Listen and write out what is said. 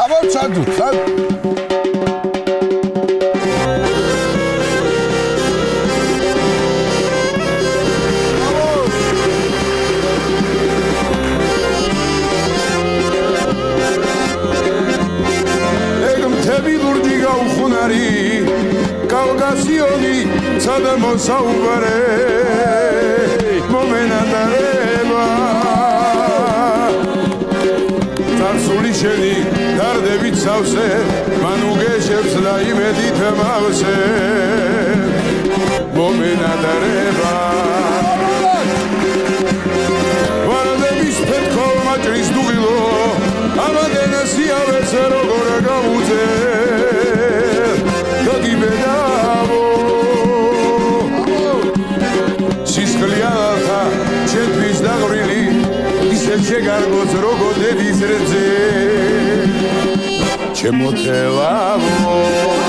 აბა ჩადუ კავკასიონი სადამო საუბარე მომენადარება წარსული შენი დარდებით სავსე მან უგეშებს და იმედით მავსე მომენადარება ვარდების ფეთქოლ მაჭრის დუღილო ამადენა სიავეს როგორ გამუძე შეგარგოს როგორ დედის რეძე ჩემო თელავო